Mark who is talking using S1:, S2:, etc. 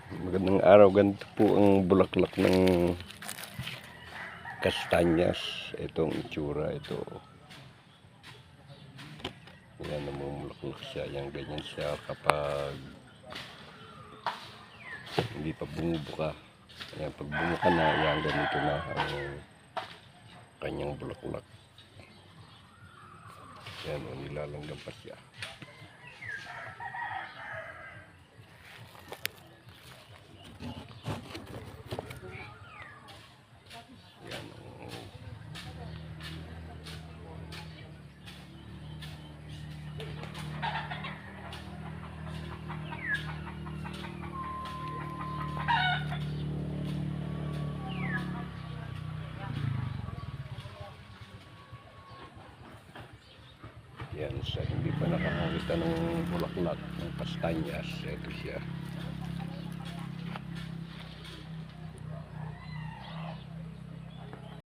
S1: Magandang araw, ganito po ang bulaklak ng kastanyas. Itong itsura, ito. Yan, namumulaklak siya. Yan, ganyan siya kapag hindi pa bumubuka. Yan, pag bumuka na, yan, ganito na ang kanyang bulaklak. Yan, nilalanggam pa siya. Yan, yan, sa hindi pa nakakakita ng bulaklak ng kastanyas, ito siya.